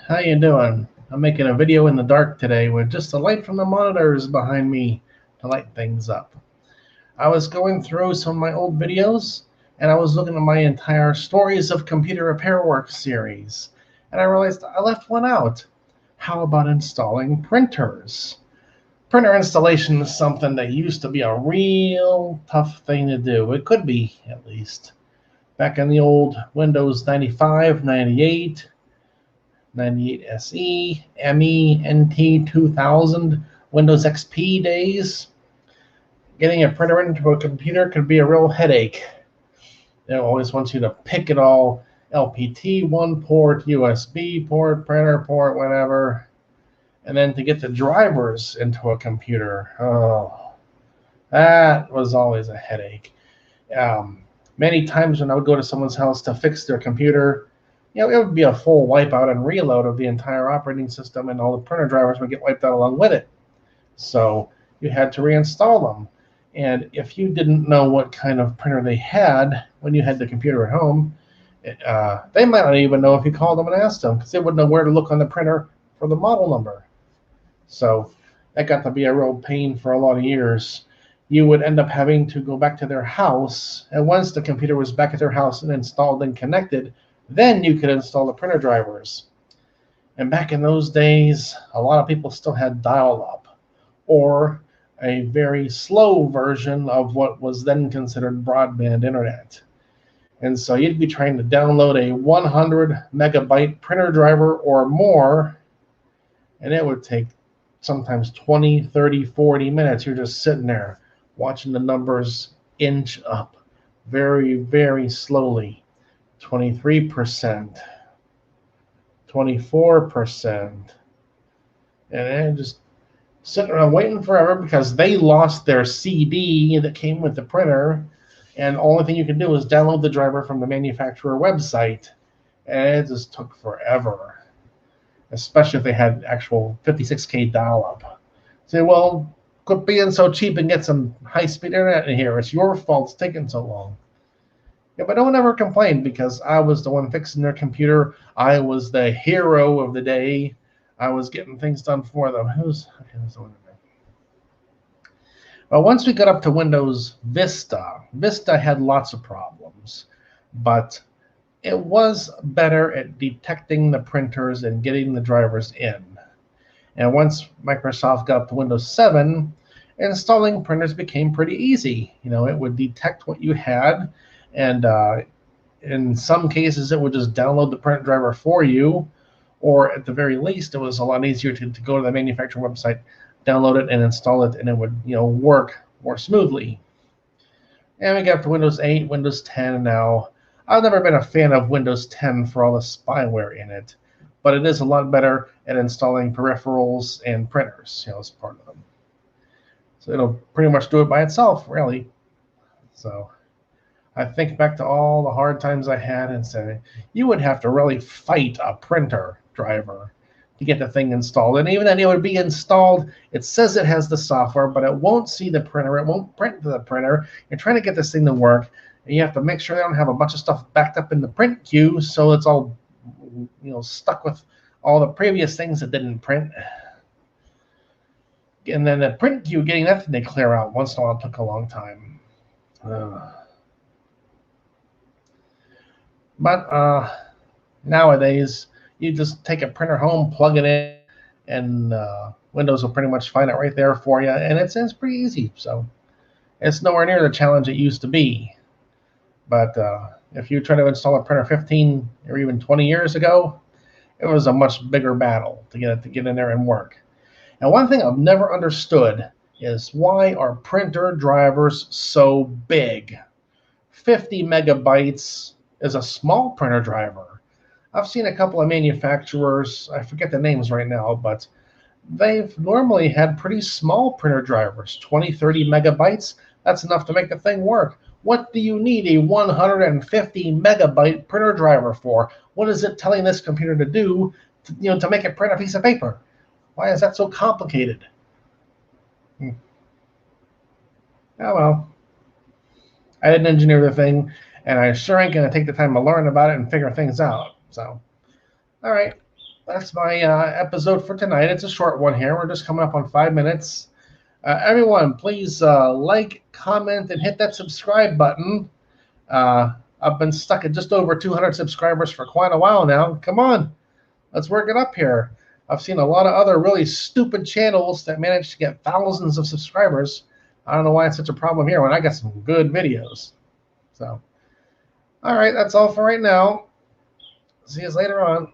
How you doing? I'm making a video in the dark today with just the light from the monitors behind me to light things up. I was going through some of my old videos and I was looking at my entire Stories of Computer Repair Work series, and I realized I left one out. How about installing printers? Printer installation is something that used to be a real tough thing to do. It could be, at least. Back in the old Windows 95, 98, 98 SE, ME, NT 2000, Windows XP days. Getting a printer into a computer could be a real headache. It always wants you to pick it all, LPT, one port, USB port, printer port, whatever. And then to get the drivers into a computer, oh, that was always a headache. Many times when I would go to someone's house to fix their computer, it would be a full wipeout and reload of the entire operating system, and all the printer drivers would get wiped out along with it. So you had to reinstall them. And if you didn't know what kind of printer they had when you had the computer at home, they might not even know if you called them and asked them, because they wouldn't know where to look on the printer for the model number. So that got to be a real pain for a lot of years. You would end up having to go back to their house, and once the computer was back at their house and installed and connected, then you could install the printer drivers. And back in those days, a lot of people still had dial-up, or a very slow version of what was then considered broadband internet. And so you'd be trying to download a 100 megabyte printer driver or more, and it would take sometimes 20, 30, 40 minutes. You're just sitting there watching the numbers inch up very, very slowly. 23%, 24%, and then just sitting around waiting forever because they lost their CD that came with the printer, and the only thing you can do is download the driver from the manufacturer website, and it just took forever, especially if they had actual 56K dial-up. Say, well, quit being so cheap and get some high-speed internet in here. It's your fault it's taking so long. Yeah, but no one ever complained because I was the one fixing their computer. I was the hero of the day. I was getting things done for them. Well, once we got up to Windows Vista, Vista had lots of problems, but it was better at detecting the printers and getting the drivers in. And once Microsoft got up to Windows 7, installing printers became pretty easy. It would detect what you had, and in some cases, it would just download the print driver for you, or at the very least, it was a lot easier to go to the manufacturer website, download it, and install it, and it would work more smoothly. And we got up to Windows 8, Windows 10 now. I've never been a fan of Windows 10 for all the spyware in it, but it is a lot better at installing peripherals and printers, as part of them. So it'll pretty much do it by itself, really. So I think back to all the hard times I had and say, you would have to really fight a printer driver to get the thing installed. And even then it would be installed, it says it has the software, but it won't see the printer, it won't print to the printer. You're trying to get this thing to work, and you have to make sure they don't have a bunch of stuff backed up in the print queue, so it's all stuck with all the previous things that didn't print. And then the print queue, getting that thing to clear out once in a while took a long time. But nowadays, you just take a printer home, plug it in, and Windows will pretty much find it right there for you. And it's pretty easy. So it's nowhere near the challenge it used to be. But if you try to install a printer 15 or even 20 years ago, it was a much bigger battle to get it to get in there and work. And one thing I've never understood is, why are printer drivers so big? 50 megabytes is a small printer driver. I've seen a couple of manufacturers, I forget the names right now, but they've normally had pretty small printer drivers, 20, 30 megabytes. That's enough to make the thing work. What do you need a 150 megabyte printer driver for? What is it telling this computer to do to make it print a piece of paper? Why is that so complicated? Oh, well. I didn't engineer the thing, and I sure ain't going to take the time to learn about it and figure things out. So, all right. that's my episode for tonight. It's a short one here. We're just coming up on 5 minutes. Everyone, please like, comment, and hit that subscribe button. I've been stuck at just over 200 subscribers for quite a while now. Come on, let's work it up here. I've seen a lot of other really stupid channels that manage to get thousands of subscribers. I don't know why it's such a problem here when I got some good videos. So, all right, that's all for right now. See you later on.